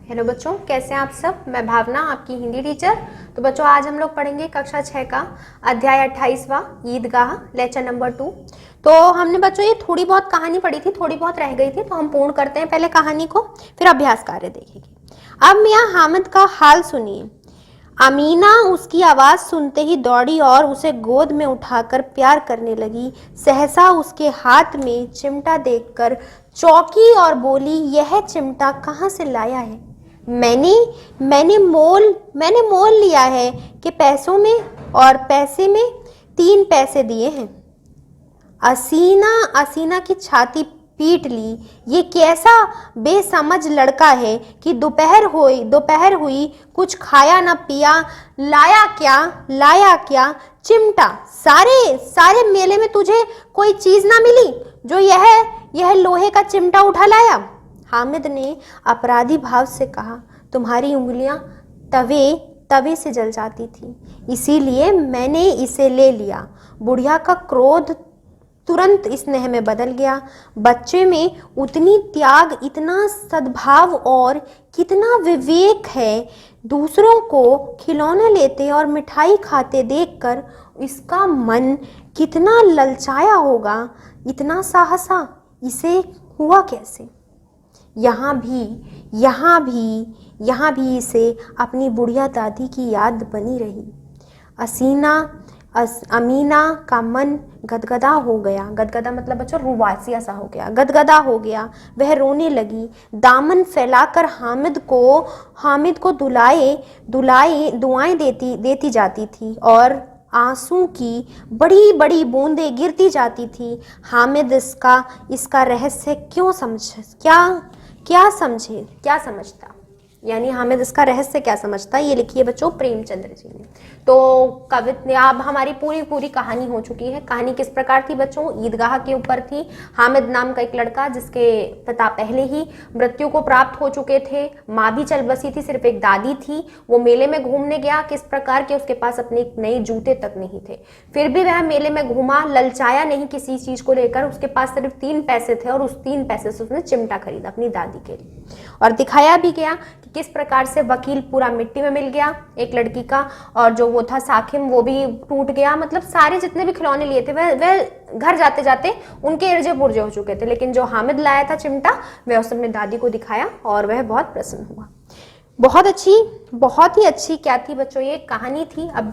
Hello बच्चों, कैसे हैं आप सब। मैं भावना, आपकी हिंदी टीचर। तो बच्चों, आज हम लोग पढ़ेंगे कक्षा 6 का अध्याय 28वां ईदगाह, लेक्चर नंबर 2। तो हमने बच्चों ये थोड़ी बहुत कहानी पढ़ी थी, थोड़ी बहुत रह गई थी, तो हम पूर्ण करते हैं पहले कहानी को, फिर अभ्यास कार्य देखेंगे। अब मियाँ हामिद का हाल सुनिए। अमीना उसकी आवाज सुनते ही दौड़ी और उसे गोद में उठाकर प्यार करने लगी। सहसा उसके हाथ में चिमटा देखकर चौंकी और बोली, यह चिमटा कहाँ से लाया है? मैंने मोल लिया है कि पैसों में, और पैसे में 3 पैसे दिए हैं। असीना की छाती पीट ली। ये कैसा बेसमझ लड़का है कि दोपहर हुई कुछ खाया न पिया। लाया क्या? चिमटा। सारे मेले में तुझे कोई चीज ना मिली जो यह लोहे का चिमटा उठा लाया? हामिद ने अपराधी भाव से कहा, तुम्हारी उंगलियां तवे से जल जाती थी, इसीलिए मैंने इसे ले लिया। बुढ़िया का क्रोध तुरंत स्नेह में बदल गया। बच्चे में उतनी त्याग, इतना सद्भाव और कितना विवेक है। दूसरों को खिलौने लेते और मिठाई खाते देखकर इसका मन कितना ललचाया होगा। इतना साहसा इसे हुआ कैसे? यहाँ भी इसे अपनी बुढ़िया दादी की याद बनी रही। अमीना का मन गदगदा हो गया। गदगदा मतलब बच्चों रुवासिया सा हो गया, गदगदा हो गया। वह रोने लगी। दामन फैलाकर हामिद को दुआएं देती जाती थी और आंसू की बड़ी बड़ी बूंदें गिरती जाती थी। हामिद इसका रहस्य क्या समझता, यानी हामिद इसका रहस्य क्या समझता, ये लिखी है बच्चों प्रेमचंद्र जी ने। तो कविता अब हमारी पूरी कहानी हो चुकी है। कहानी किस प्रकार थी बच्चों? ईदगाह के ऊपर थी। हामिद नाम का एक लड़का, जिसके पिता पहले ही मृत्यु को प्राप्त हो चुके थे, माँ भी चल बसी थी, सिर्फ एक दादी थी। वो मेले में घूमने गया, किस प्रकार के उसके पास अपने नए जूते तक नहीं थे, फिर भी वह मेले में घूमा, ललचाया नहीं किसी चीज को लेकर। उसके पास सिर्फ 3 पैसे थे और उस 3 पैसे से उसने चिमटा खरीदा अपनी दादी के लिए। और दिखाया भी गया कि किस प्रकार से वकील पूरा मिट्टी में मिल गया एक लड़की का, और जो वो था साखिम वो भी टूट गया। मतलब सारे जितने भी खिलौने लिए थे वह घर जाते जाते उनके इर्जे पुर्जे हो चुके थे, लेकिन जो हामिद लाया था चिमटा, वह उसने अपनी दादी को दिखाया और वह बहुत प्रसन्न हुआ। बहुत ही अच्छी क्या थी बच्चों? ये कहानी थी। अब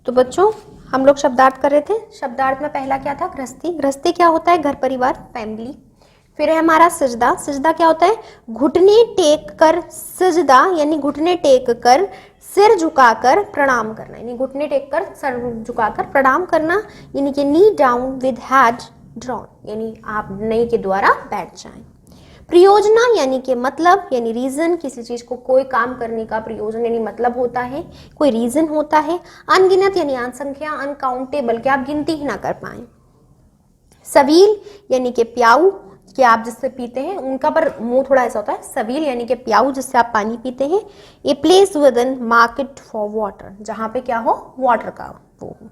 तो बच्चों हम लोग शब्दार्थ कर रहे थे। शब्दार्थ में पहला क्या था? गृहस्थी क्या होता है? घर परिवार, फैमिली। फिर है हमारा सजदा क्या होता है? घुटने टेक कर सजदा, यानी घुटने टेक कर सिर झुकाकर प्रणाम करना, यानी घुटने टेक कर सर झुकाकर प्रणाम करना, यानी कि knee down with head drawn, यानी आप नई के द्वारा बैठ जाएं। प्रयोजना यानी कि मतलब, यानी रीजन, किसी चीज को कोई काम करने का प्रयोजन यानी मतलब होता है, कोई रीजन होता है। अनगिनत यानी असंख्या, अनकाउंटेबल, कि आप गिनती ही ना कर पाए। सबील यानी कि प्याऊ, कि आप जिससे पीते हैं, उनका पर मुंह थोड़ा ऐसा होता है। सबील यानी कि प्याऊ, जिससे आप पानी पीते हैं। A place with in market for water, जहां पे क्या हो? वाटर का वो हो।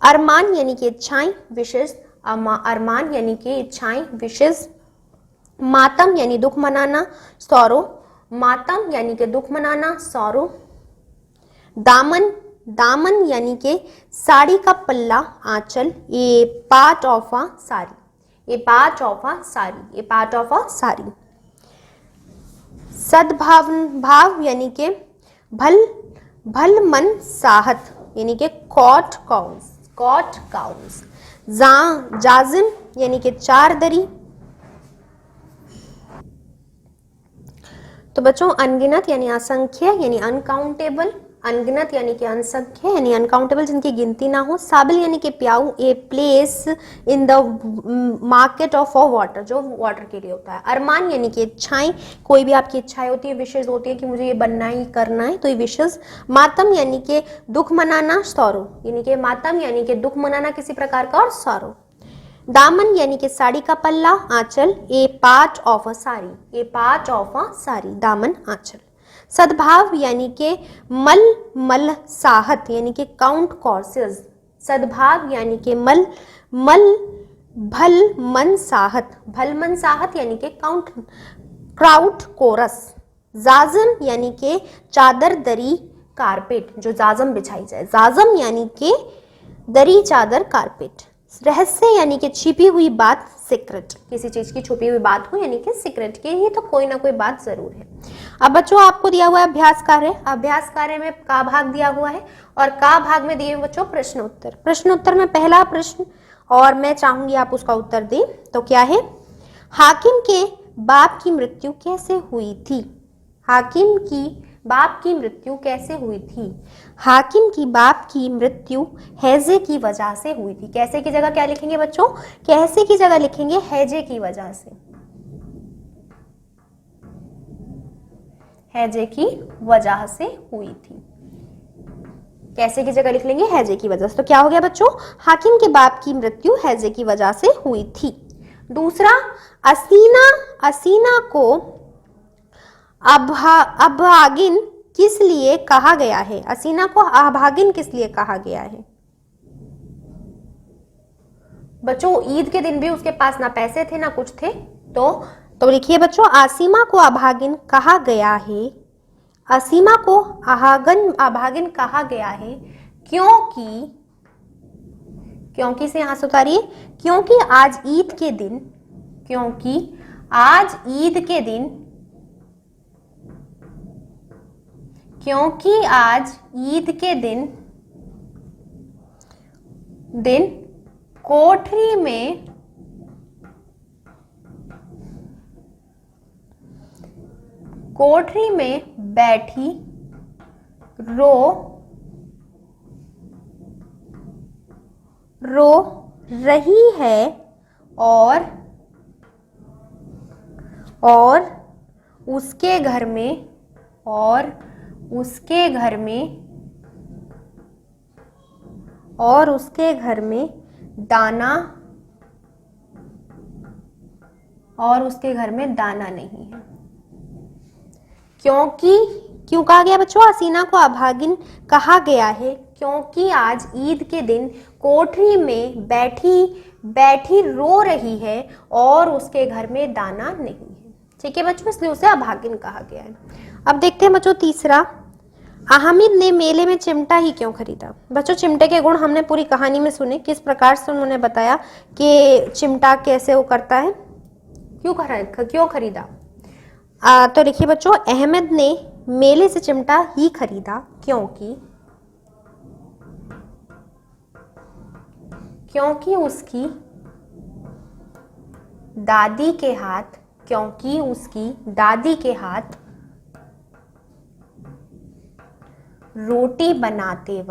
अरमान यानी कि इच्छाएं, विशेष। अरमान यानी कि इच्छाएं, विशेष। मातम यानी दुख मनाना, सौरो। मातम यानी कि दुख मनाना, सौरो। दामन यानी कि साड़ी का पल्ला, आंचल। A part of a sari, a part of a sari, a part of a sari. सद्भाव यानी कि भल मन साहत, यानी कि कॉट काउंस। जाजिम यानी कि चारदरी। तो बच्चों अनगिनत यानी असंख्य, यानी अनकाउंटेबल। अनगिनत यानी कि असंख्य, यानी अनकाउंटेबल, जिनकी गिनती ना हो। साबिल यानी कि प्याऊ। A place in the market of water, जो वाटर के लिए होता है। अरमान यानी कि इच्छाएं, कोई भी आपकी इच्छाएं होती है, विशेष होती है कि मुझे ये बनना ही करना है, तो ये विशेष। मातम यानी कि दुख मनाना, सौरो, यानी कि मातम यानी कि दुख मनाना किसी प्रकार का, और सौरो। दामन यानी कि साड़ी का पल्ला, आंचल। A part of a sari, a part of a sari, दामन, आंचल। सद्भाव यानी कि मल साहत, यानी कि काउंट कॉर्सेस। सद्भाव यानी कि भल मन साहत यानी कि काउंट क्राउड कोरस, जाजम यानी के चादर दरी कारपेट, जो जाजम बिछाई जाए, जाजम यानी के दरी चादर कारपेट, रहस्य यानी कि छिपी हुई बात, सीक्रेट, किसी चीज की छुपी हुई बात हो यानी कि सीक्रेट की ही तो कोई ना कोई बात जरूर है। अब बच्चों आपको दिया हुआ है अभ्यास कार्य, अभ्यास कार्य में का भाग दिया हुआ है और का भाग में दिए हुए बच्चों प्रश्न उत्तर। प्रश्न उत्तर में पहला प्रश्न और मैं चाहूंगी आप उसका उत्तर दें, तो क्या है, हाकिम के बाप की मृत्यु कैसे हुई थी? हाकिम की बाप की मृत्यु कैसे हुई थी? हाकिम की बाप की मृत्यु हैजे की वजह से हुई थी। कैसे की जगह क्या लिखेंगे बच्चों? कैसे की जगह लिखेंगे हैजे की वजह से, हैजे की वजह से हुई थी। कैसे की जगह लिख लेंगे हैजे की वजह से। तो क्या हो गया बच्चों, हाकिम के बाप की मृत्यु हैजे की वजह से हुई थी। दूसरा, असीना को अभागिन किस लिए कहा गया है? असीना को अभागिन किस लिए कहा गया है? बच्चों ईद के दिन भी उसके पास ना पैसे थे ना कुछ थे, तो लिखिए बच्चों, आसिमा को अभागिन कहा गया है। असीमा को अभागिन कहा गया है क्योंकि से यहां से उतारिए, क्योंकि आज ईद के दिन, क्योंकि आज ईद के दिन, क्योंकि आज ईद के दिन कोठरी में बैठी रो रही है और उसके घर में दाना नहीं है। क्यों कहा गया बच्चों असीना को अभागिन कहा गया है? क्योंकि आज ईद के दिन कोठरी में बैठी रो रही है और उसके घर में दाना नहीं है। ठीक है बच्चों, इसलिए उसे अभागिन कहा गया है। अब देखते हैं बच्चों तीसरा, हामिद ने मेले में चिमटा ही क्यों खरीदा? बच्चों चिमटे के गुण हमने पूरी कहानी में सुने, किस प्रकार से उन्होंने बताया कि चिमटा कैसे वो करता है, क्यों खरीदा। तो देखिए बच्चों, अहमद ने मेले से चिमटा ही खरीदा क्योंकि उसकी दादी के हाथ रोटी बनाते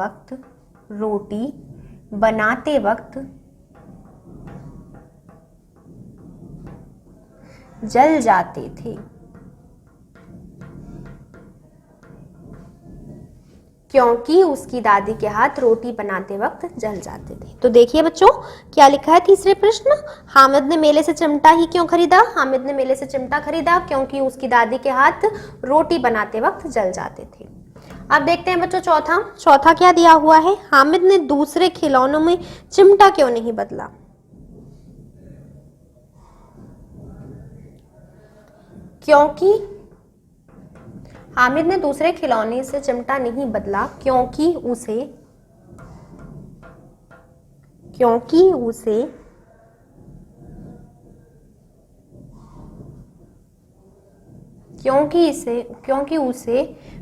वक्त जल जाते थे। क्योंकि उसकी दादी के हाथ रोटी बनाते वक्त जल जाते थे। तो देखिए बच्चों क्या लिखा है तीसरे प्रश्न, हामिद ने मेले से चिमटा ही क्यों खरीदा? हामिद ने मेले से चिमटा खरीदा क्योंकि उसकी दादी के हाथ रोटी बनाते वक्त जल जाते थे। अब देखते हैं बच्चों चौथा क्या दिया हुआ है, हामिद ने दूसरे खिलौनों में चिमटा क्यों नहीं बदला? क्योंकि हामिद ने दूसरे खिलौने से चिमटा नहीं बदला क्योंकि उसे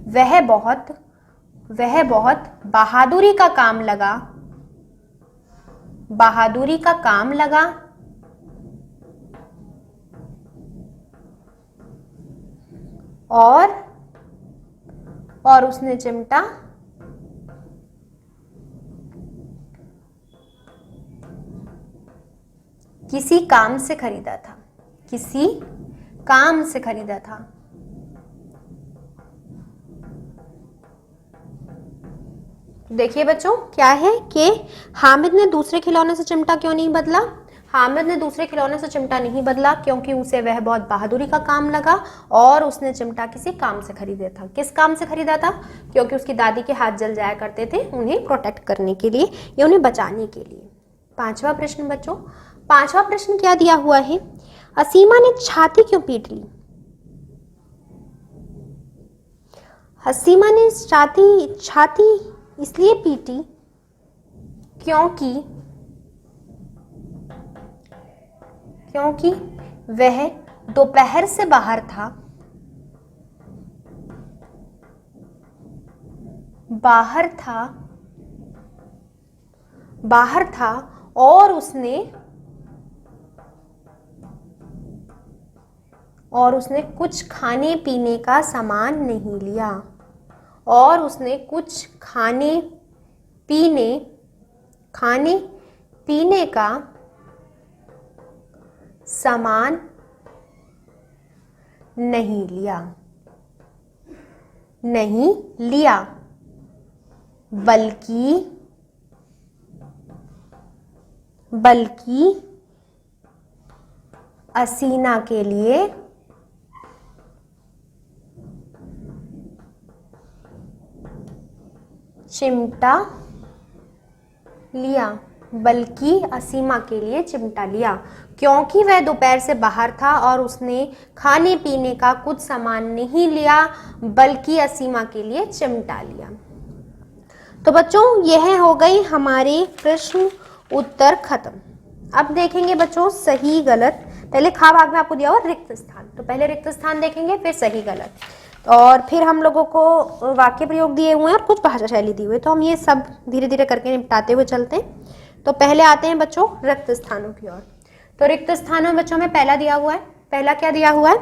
वह बहुत बहादुरी का काम लगा और उसने चिमटा किसी काम से खरीदा था। देखिए बच्चों क्या है कि हामिद ने दूसरे खिलौने से चिमटा क्यों नहीं बदला? हामिद ने दूसरे खिलौने से चिमटा नहीं बदला क्योंकि उसे वह बहुत बहादुरी का काम लगा और उसने चिमटा किसी काम से खरीदा था। किस काम से खरीदा था? क्योंकि उसकी दादी के हाथ जल जाया करते थे, उन्हें प्रोटेक्ट करने के लिए या उन्हें बचाने के लिए। पांचवा प्रश्न बच्चों, पांचवा प्रश्न क्या दिया हुआ है, असीमा ने छाती क्यों पीट ली? हसीमा ने छाती इसलिए पीटी क्योंकि वह दोपहर से बाहर था और उसने कुछ खाने पीने का सामान नहीं लिया। खाने पीने का सामान नहीं लिया बल्कि असीना के लिए चिमटा लिया क्योंकि वह दोपहर से बाहर था और उसने खाने पीने का कुछ सामान नहीं लिया बल्कि असीमा के लिए चिमटा लिया। तो बच्चों यह हो गई हमारे प्रश्न उत्तर खत्म। अब देखेंगे बच्चों सही गलत। पहले खा भाग में आपको दिया हुआ रिक्त स्थान, तो पहले रिक्त स्थान देखेंगे, फिर सही गलत, और फिर हम लोगों को वाक्य प्रयोग दिए हुए हैं और कुछ भाषा शैली दी हुई है। तो हम ये सब धीरे धीरे करके निपटाते हुए चलते हैं। तो पहले आते हैं बच्चों रिक्त स्थानों की ओर। तो रिक्त स्थानों में बच्चों में पहला दिया हुआ है, पहला क्या दिया हुआ है?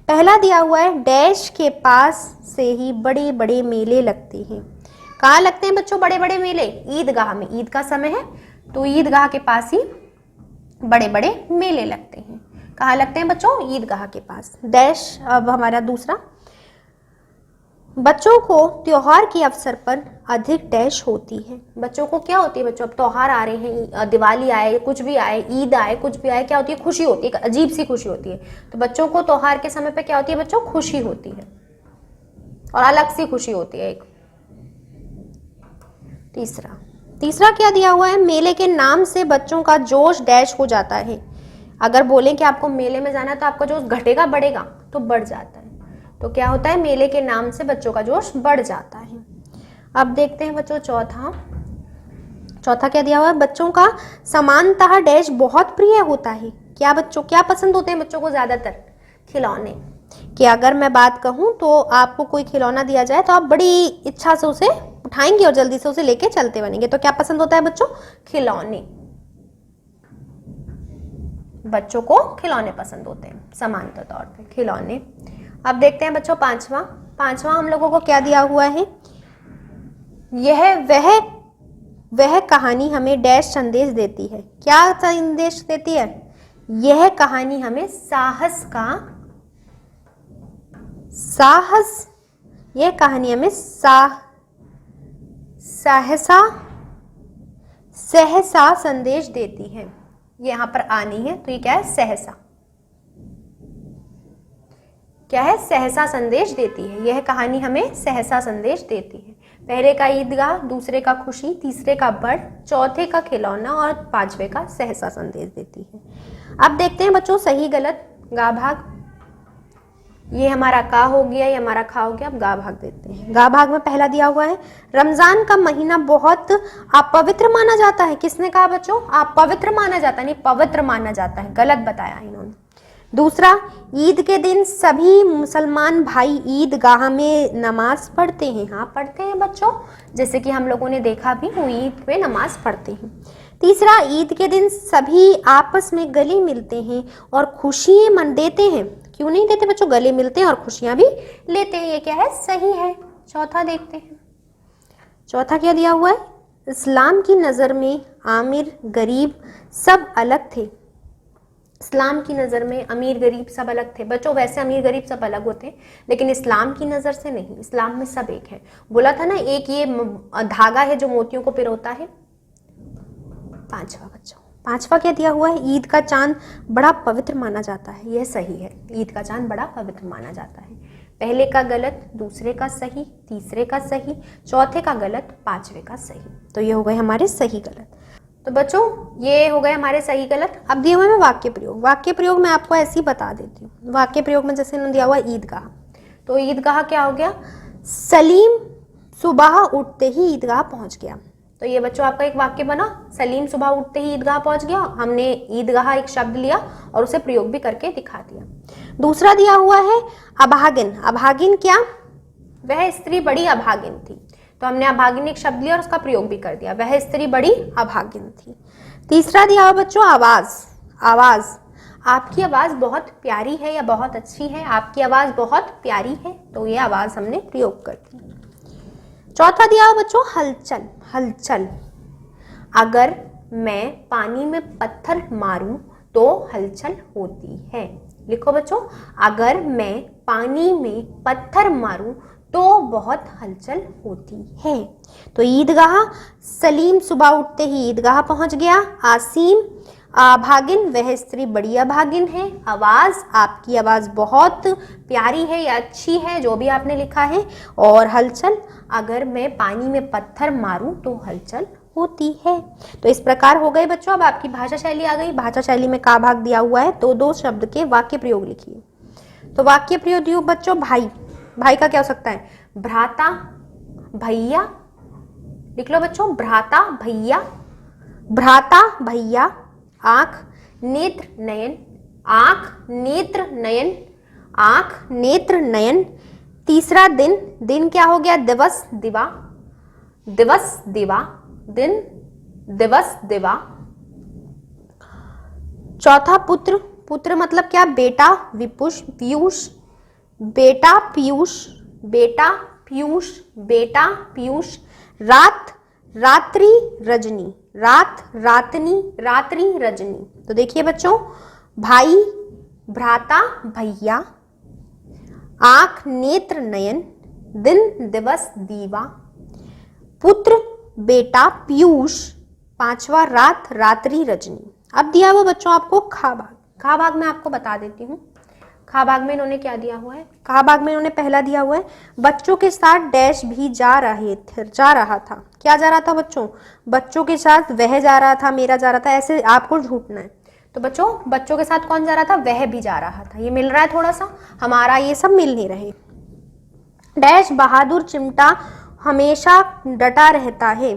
पहला दिया हुआ है डैश के पास से ही बड़े बड़े मेले लगते हैं। कहाँ लगते हैं बच्चों बड़े बड़े मेले? ईदगाह में। ईद का समय है तो ईदगाह के पास ही बड़े बड़े मेले लगते हैं। कहाँ लगते हैं बच्चों? ईदगाह के पास। डैश। अब हमारा दूसरा, बच्चों को त्योहार के अवसर पर अधिक डैश होती है। बच्चों को क्या होती है बच्चों? अब त्योहार आ रहे हैं, दिवाली आए, कुछ भी आए, ईद आए, कुछ भी आए, क्या होती है? खुशी होती है, अजीब सी खुशी होती है। तो बच्चों को त्योहार के समय पे क्या होती है बच्चों? खुशी होती है, और अलग सी खुशी होती है एक। तीसरा क्या दिया हुआ है? मेले के नाम से बच्चों का जोश डैश हो जाता है। अगर बोलें कि आपको मेले में जाना है तो आपका जोश घटेगा बढ़ेगा? तो बढ़ जाता है। तो क्या होता है? मेले के नाम से बच्चों का जोश बढ़ जाता है। अब देखते हैं बच्चों चौथा क्या दिया हुआ है? बच्चों का समानतः डैश बहुत प्रिय होता है। क्या बच्चों क्या पसंद होते हैं बच्चों को ज्यादातर? खिलौने। कि अगर मैं बात कहूँ तो आपको कोई खिलौना दिया जाए तो आप बड़ी इच्छा से उसे उठाएंगे और जल्दी से उसे लेके चलते बनेंगे। तो क्या पसंद होता है बच्चों? खिलौने। बच्चों को खिलौने पसंद होते हैं समानता तौर पे, खिलौने। अब देखते हैं बच्चों पांचवा हम लोगों को क्या दिया हुआ है? वह कहानी हमें डैश संदेश देती है। क्या संदेश देती है? यह कहानी हमें यह कहानी हमें सहसा संदेश देती है। यहाँ पर आनी है तो ये क्या है? सहसा। क्या है? सहसा संदेश देती है। यह कहानी हमें सहसा संदेश देती है। पहले का ईदगाह, दूसरे का खुशी, तीसरे का बड़, चौथे का खिलौना और पांचवे का सहसा संदेश देती है। अब देखते हैं बच्चों सही गलत। गा भाग, ये हमारा का हो गया, ये हमारा खा हो गया। अब गा भाग देते हैं। गा भाग में पहला दिया हुआ है रमजान का महीना बहुत अपवित्र माना जाता है। किसने कहा बच्चों? अपवित्र माना जाता है, नहीं पवित्र माना जाता है। गलत बताया इन्होंने। दूसरा, ईद के दिन सभी मुसलमान भाई ईदगाह में नमाज पढ़ते हैं। हाँ पढ़ते हैं बच्चों, जैसे कि हम लोगों ने देखा भी, वो ईद पे नमाज पढ़ते हैं। तीसरा, ईद के दिन सभी आपस में गले मिलते हैं और खुशियां मन देते हैं। क्यों नहीं देते बच्चों? गले मिलते हैं और खुशियां भी लेते हैं। ये क्या है? सही है। चौथा देखते हैं। चौथा क्या दिया हुआ है? इस्लाम की नज़र में अमीर गरीब सब अलग थे। इस्लाम की नज़र में अमीर गरीब सब अलग थे। बच्चों वैसे अमीर गरीब सब अलग होते हैं, लेकिन इस्लाम की नज़र से नहीं। इस्लाम में सब एक है। बोला था ना, एक ये धागा है जो मोतियों को पिरोता है। पांचवा क्या दिया हुआ है? ईद का चांद बड़ा पवित्र माना जाता है। यह सही है, ईद का चांद बड़ा पवित्र माना जाता है। पहले का गलत, दूसरे का सही, तीसरे का सही, चौथे का गलत, पांचवे का सही। तो ये हो गए हमारे सही गलत। तो बच्चों ये हो गए हमारे सही गलत। अब दिए हुए में वाक्य प्रयोग। वाक्य प्रयोग मैं आपको ऐसे ही बता देती हूँ। वाक्य प्रयोग में जैसे इन्होंने दिया हुआ ईदगाह, तो ईदगाह क्या हो गया? सलीम सुबह उठते ही ईदगाह पहुंच गया। तो ये बच्चों आपका एक वाक्य बना, सलीम सुबह उठते ही ईदगाह पहुंच गया। हमने ईदगाह एक शब्द लिया और उसे प्रयोग भी करके दिखा दिया। दूसरा दिया हुआ है अभागिन। अभागिन क्या? वह स्त्री बड़ी अभागिन थी। तो हमने अभागिन एक शब्द लिया और उसका प्रयोग भी कर दिया, वह स्त्री बड़ी अभागिन थी। तीसरा दिया हुआ बच्चों आवाज। आवाज, आपकी आवाज बहुत प्यारी है या बहुत अच्छी है, आपकी आवाज बहुत प्यारी है, तो ये आवाज हमने प्रयोग कर दी। चौथा दिया हुआ बच्चों हलचल। हलचल, अगर मैं पानी में पत्थर मारूं तो हलचल होती है। लिखो बच्चों, अगर मैं पानी में पत्थर मारूं तो बहुत हलचल होती है। तो ईदगाह, सलीम सुबह उठते ही ईदगाह पहुंच गया। आसीम अभागिन, वह स्त्री बड़ी अभागिन है। आवाज, आपकी आवाज बहुत प्यारी है या अच्छी है, जो भी आपने लिखा है। और हलचल, अगर मैं पानी में पत्थर मारूं तो हलचल होती है। तो इस प्रकार हो गए बच्चों। अब आपकी भाषा शैली आ गई। भाषा शैली में का भाग दिया हुआ है, तो दो शब्द के वाक्य प्रयोग लिखिए। तो वाक्य प्रयोग दियो बच्चों भाई। भाई का क्या हो सकता है? भ्राता, भैया। लिख लो बच्चों, भ्राता भैया। भ्राता भैया। आंख, नेत्र, नयन। आंख, नेत्र, नयन। आंख, नेत्र, नयन। तीसरा दिन। दिन क्या हो गया? दिवस, दिवा। दिवस, दिवा। दिन, दिवस, दिवा। चौथा पुत्र। पुत्र मतलब क्या? बेटा, विपुष, पीयूष। बेटा पीयूष। बेटा पीयूष। बेटा पीयूष। रात, रात्रि, रजनी। रात, रातनी, रात्रि, रजनी। तो देखिए बच्चों, भाई, भ्राता, भैया। आंख, नेत्र, नयन। दिन, दिवस, दीवा। पुत्र, बेटा, पीयूष। पांचवा रात, रात्रि, रजनी। अब दिया हुआ बच्चों आपको खा भाग। खा भाग मैं आपको बता देती हूँ। खा भाग में इन्होंने क्या दिया हुआ है? खा भाग में इन्होंने पहला दिया हुआ है, बच्चों के साथ डैश भी जा रहा था। क्या जा रहा था बच्चों? बच्चों के साथ वह जा रहा था, मेरा जा रहा था, ऐसे आपको ढूंढना है। तो बच्चों, बच्चों के साथ कौन जा रहा था? वह भी जा रहा था। ये मिल रहा है थोड़ा सा, हमारा ये सब मिल नहीं रहे। डैश बहादुर चिमटा हमेशा डटा रहता है।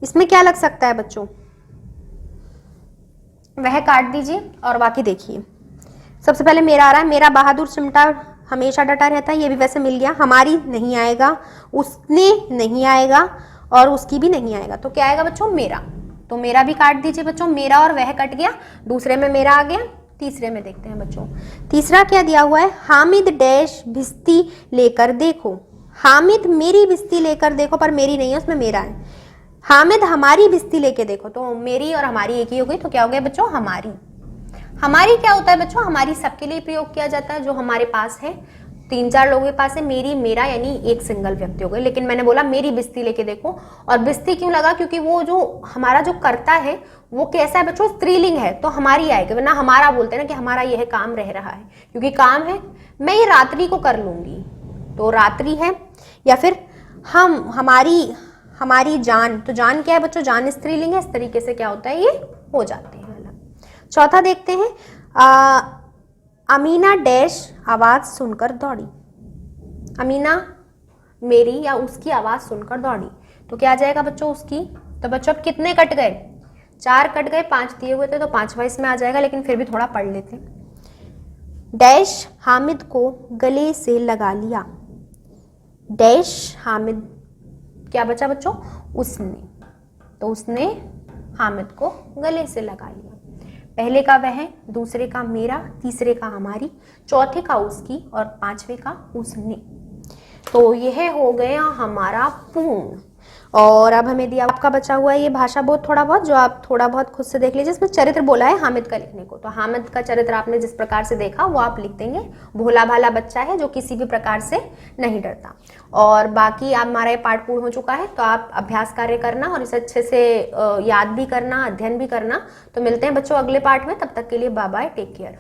इसमें क्या लग सकता है बच्चों? वह काट दीजिए और बाकी देखिए। सबसे पहले मेरा आ रहा है, मेरा बहादुर चिमटा हमेशा डटा रहता है, ये भी वैसे मिल गया। हमारी नहीं आएगा, उसने नहीं आएगा और उसकी भी नहीं आएगा। तो क्या आएगा बच्चों? मेरा। तो मेरा भी काट दीजिए बच्चों, मेरा और वह कट गया। दूसरे में मेरा आ गया। तीसरे में देखते हैं बच्चों। तीसरा क्या दिया हुआ है? हामिद डैश भिस्ती लेकर देखो। हामिद मेरी भिस्ती लेकर देखो, पर मेरी नहीं है, उसमें मेरा है। हामिद हमारी भिस्ती लेके देखो, तो मेरी और हमारी एक ही हो गई। तो क्या हो गया बच्चों? हमारी। हमारी क्या होता है बच्चों? हमारी सबके लिए प्रयोग किया जाता है, जो हमारे पास है। 3-4 लोगों के पास है। मेरी, मेरा यानी एक सिंगल व्यक्ति हो गए। लेकिन मैंने बोला मेरी बिस्ती लेके देखो। और बिस्ती क्यों लगा? क्योंकि वो जो हमारा जो कर्ता है वो कैसा है बच्चों? स्त्रीलिंग है, तो हमारी आएगी। वरना हमारा बोलते हैं ना कि हमारा यह काम रह रहा है, क्योंकि काम है। मैं ये रात्रि को कर लूंगी, तो रात्रि है। या फिर हम, हमारी जान। तो जान क्या है बच्चों? जान स्त्रीलिंग है। इस तरीके से क्या होता है? ये हो जाते हैं। चौथा देखते हैं, अमीना डैश आवाज सुनकर दौड़ी। अमीना मेरी या उसकी आवाज सुनकर दौड़ी। तो क्या आ जाएगा बच्चों? उसकी। तो बच्चों अब कितने कट गए? 4 कट गए, 5 दिए हुए थे, तो 5वां इसमें आ जाएगा। लेकिन फिर भी थोड़ा पढ़ लेते। डैश हामिद को गले से लगा लिया। डैश हामिद, क्या बचा बच्चों? उसने। तो उसने हामिद को गले से लगा लिया। पहले का वह, दूसरे का मेरा, तीसरे का हमारी, चौथे का उसकी और 5वें का उसने। तो यह हो गया हमारा पूर्ण। और अब हमें दिया आपका बचा हुआ है ये भाषा बोध थोड़ा बहुत, जो आप थोड़ा बहुत खुद से देख लीजिए। इसमें चरित्र बोला है हामिद का लिखने को, तो हामिद का चरित्र आपने जिस प्रकार से देखा वो आप लिख देंगे। भोला भाला बच्चा है जो किसी भी प्रकार से नहीं डरता। और बाकी आप हमारा ये पाठ पूर्ण हो चुका है, तो आप अभ्यास कार्य करना और इसे अच्छे से याद भी करना, अध्ययन भी करना। तो मिलते हैं बच्चों अगले पाठ में, तब तक के लिए बाय बाय, टेक केयर।